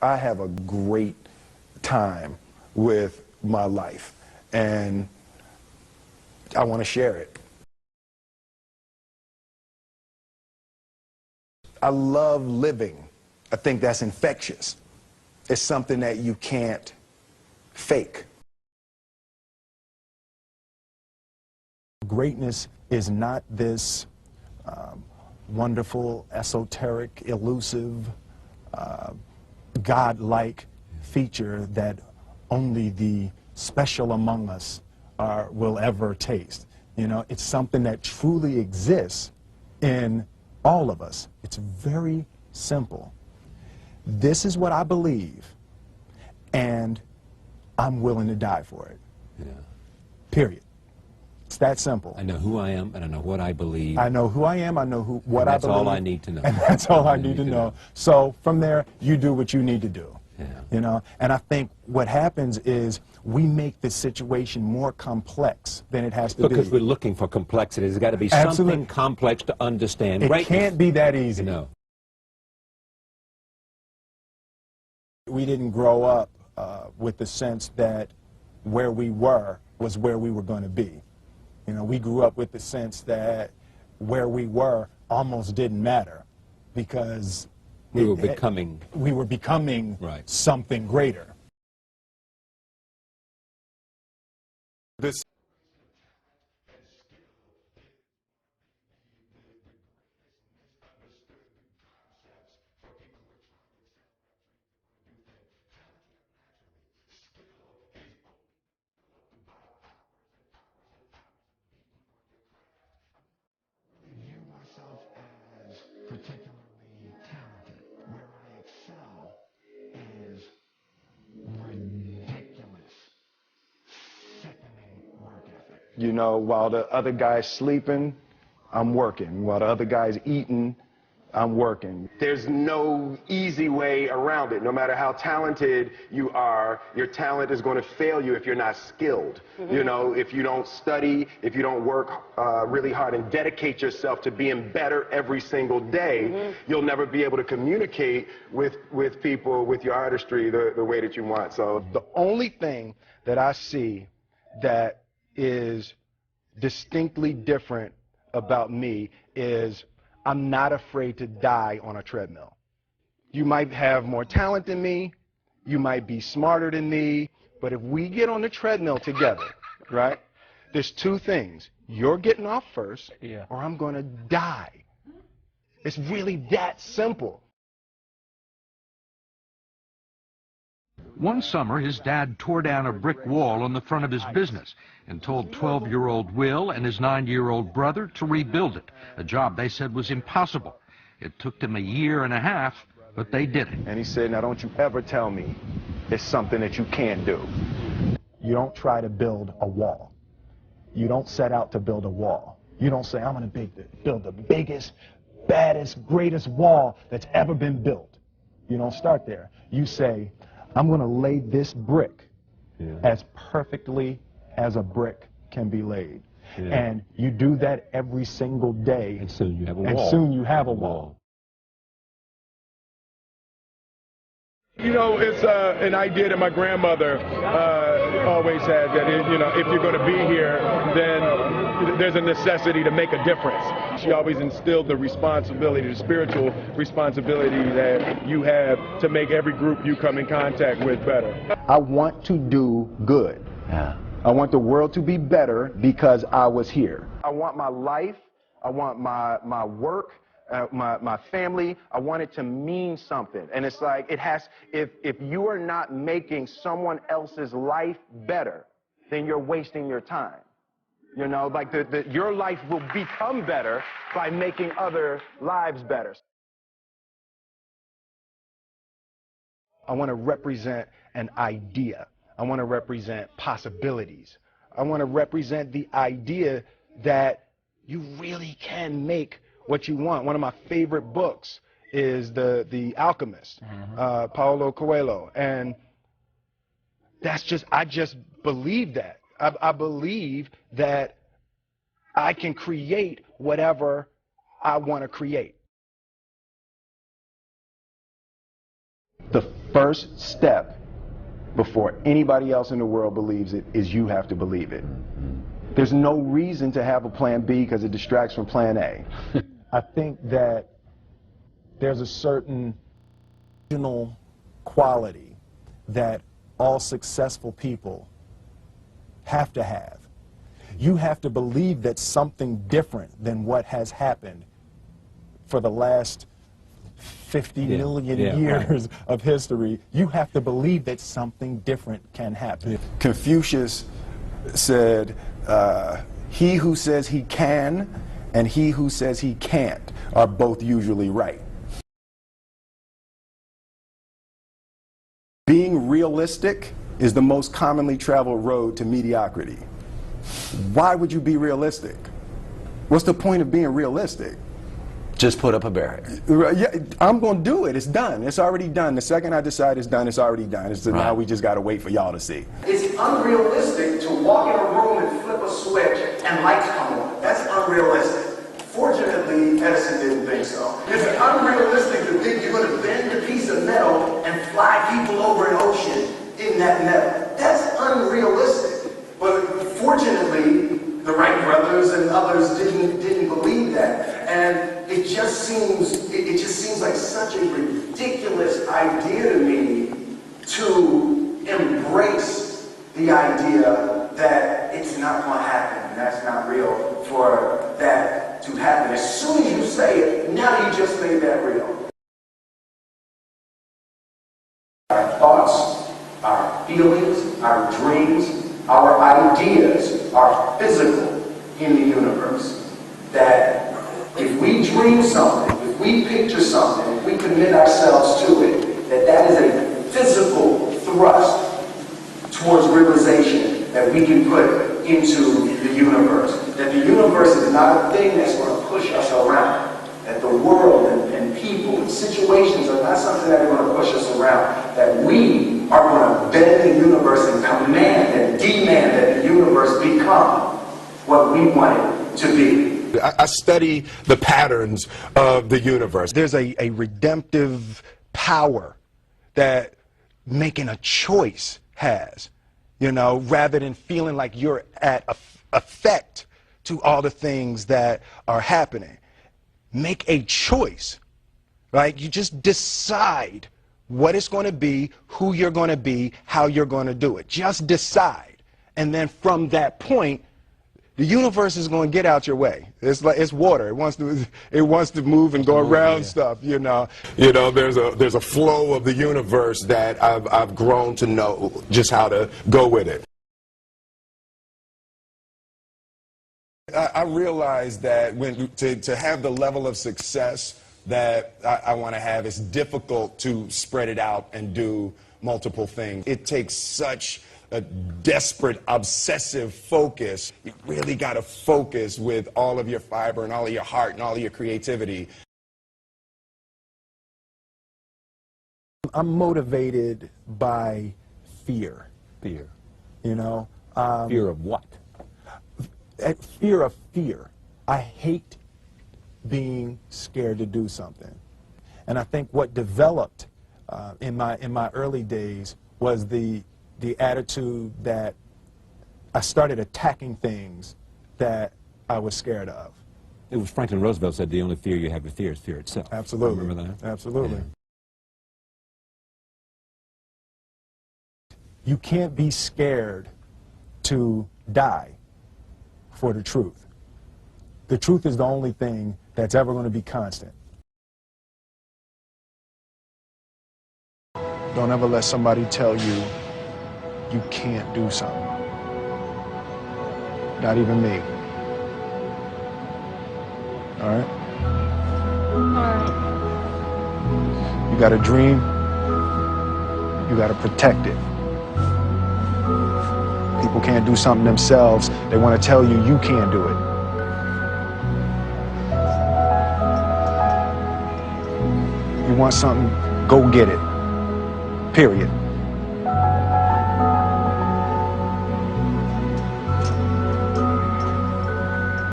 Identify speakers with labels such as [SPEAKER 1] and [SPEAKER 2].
[SPEAKER 1] I have a great time with my life, and I want to share it. I love living. I think that's infectious. It's something that you can't fake. Greatness is not this wonderful, esoteric, elusive, God-like feature that only the special among us will ever taste. You know, it's something that truly exists in all of us. It's very simple. This is what I believe, and I'm willing to die for it.
[SPEAKER 2] Yeah.
[SPEAKER 1] Period. It's that simple.
[SPEAKER 2] I know who I am, and I know what I believe.
[SPEAKER 1] I know who I am, I know what I believe.
[SPEAKER 2] That's all I need to know.
[SPEAKER 1] And that's all I need to know. So from there, you do what you need to do.
[SPEAKER 2] Yeah.
[SPEAKER 1] You know, and I think what happens is we make the situation more complex than it has to be.
[SPEAKER 2] Because we're looking for complexity. There's got to be
[SPEAKER 1] Absolutely.
[SPEAKER 2] something complex to understand.
[SPEAKER 1] It can't be that easy.
[SPEAKER 2] No.
[SPEAKER 1] We didn't grow up with the sense that where we were was where we were going to be. You know, we grew up with the sense that where we were almost didn't matter because
[SPEAKER 2] we were becoming
[SPEAKER 1] right. Something greater. This
[SPEAKER 3] particularly talented. Where I excel is ridiculous, sickening work ethic.
[SPEAKER 1] You know, while the other guy's sleeping, I'm working. While the other guy's eating, I'm working.
[SPEAKER 4] There's no easy way around it. No matter how talented you are, your talent is going to fail you if you're not skilled. Mm-hmm. You know, if you don't study, if you don't work really hard and dedicate yourself to being better every single day, mm-hmm. you'll never be able to communicate with people, with your artistry, the way that you want. So
[SPEAKER 1] the only thing that I see that is distinctly different about me is I'm not afraid to die on a treadmill. You might have more talent than me, you might be smarter than me, but if we get on the treadmill together, right, there's two things. You're getting off first, or I'm going to die. It's really that simple.
[SPEAKER 5] One summer, his dad tore down a brick wall on the front of his business and told 12-year-old Will and his 9-year-old brother to rebuild it, a job they said was impossible. It took them a year and a half, but they did it.
[SPEAKER 1] And he said, now don't you ever tell me it's something that you can't do. You don't try to build a wall. You don't set out to build a wall. You don't say, I'm going to build the biggest, baddest, greatest wall that's ever been built. You don't start there. You say, I'm going to lay this brick as perfectly as a brick can be laid. Yeah. And you do that every single day.
[SPEAKER 2] And soon you have a wall.
[SPEAKER 1] And soon you have a wall.
[SPEAKER 4] You know, it's an idea that my grandmother always had, that, you know, if you're going to be here, then there's a necessity to make a difference. She always instilled the responsibility, the spiritual responsibility that you have to make every group you come in contact with better.
[SPEAKER 1] I want to do good. Yeah. I want the world to be better because I was here. I want my life, I want my work, my family, I want it to mean something. And it's like, it has, if you are not making someone else's life better, then you're wasting your time. You know, like your life will become better by making other lives better. I want to represent an idea. I want to represent possibilities. I want to represent the idea that you really can make what you want. One of my favorite books is The Alchemist, Paulo Coelho, and I just believe that. I believe that I can create whatever I want to create. The first step before anybody else in the world believes it is you have to believe it. There's no reason to have a plan B because it distracts from plan A. I think that there's a certain quality that all successful people have to have. You have to believe that something different than what has happened for the last 50 million years of history. You have to believe that something different can happen. Confucius said, he who says he can and he who says he can't are both usually right. Being realistic is the most commonly traveled road to mediocrity. Why would you be realistic? What's the point of being realistic?
[SPEAKER 6] Just put up a barrier.
[SPEAKER 1] Yeah, I'm going to do it. It's done. It's already done. The second I decide it's done, it's already done. It's now we just got to wait for y'all to see.
[SPEAKER 7] It's unrealistic to walk in a room and flip a switch and lights come on. That's unrealistic. Fortunately, Edison didn't think so. It's unrealistic to think you're going to bend a piece of metal and fly people over an ocean in that metal. That's unrealistic. But fortunately, the Wright brothers and others didn't believe that. And it just seems like such a ridiculous idea to me to embrace the idea that it's not going to happen. That's not real for that to happen. As soon as you say it, now you just made that real. Our thoughts, our feelings, our dreams, our ideas are physical in the universe. That if we dream something, if we picture something, if we commit ourselves to it, that is a physical thrust towards realization that we can put into the universe. That the universe is not a thing that's going to push us around. That the world and people and situations are not something that are going to push us around. That we are going to bend the universe and command and demand that the universe become what we want it to be.
[SPEAKER 1] I study the patterns of the universe. There's a redemptive power that making a choice has, you know, rather than feeling like you're at effect to all the things that are happening. Make a choice, right? You just decide what it's going to be, who you're going to be, how you're going to do it. Just decide. And then from that point, the universe is going to get out your way. It's like it's water. It wants to move and go around stuff. You know, there's a flow of the universe that I've grown to know just how to go with it. I realized that to have the level of success that I want to have, it's difficult to spread it out and do multiple things. It takes such a desperate, obsessive focus. You really got to focus with all of your fiber and all of your heart and all of your creativity. I'm motivated by fear.
[SPEAKER 2] Fear.
[SPEAKER 1] You know?
[SPEAKER 2] Fear of what?
[SPEAKER 1] Fear of fear. I hate being scared to do something. And I think what developed in my early days was the attitude that I started attacking things that I was scared of.
[SPEAKER 2] It was Franklin Roosevelt said the only fear you have to fear is fear itself.
[SPEAKER 1] Absolutely.
[SPEAKER 2] Remember that?
[SPEAKER 1] Absolutely. Yeah. You can't be scared to die for the truth. The truth is the only thing that's ever going to be constant. Don't ever let somebody tell you you can't do something. Not even me. All right? You got a dream, you got to protect it. People can't do something themselves. They want to tell you you can't do it. You want something, go get it. Period.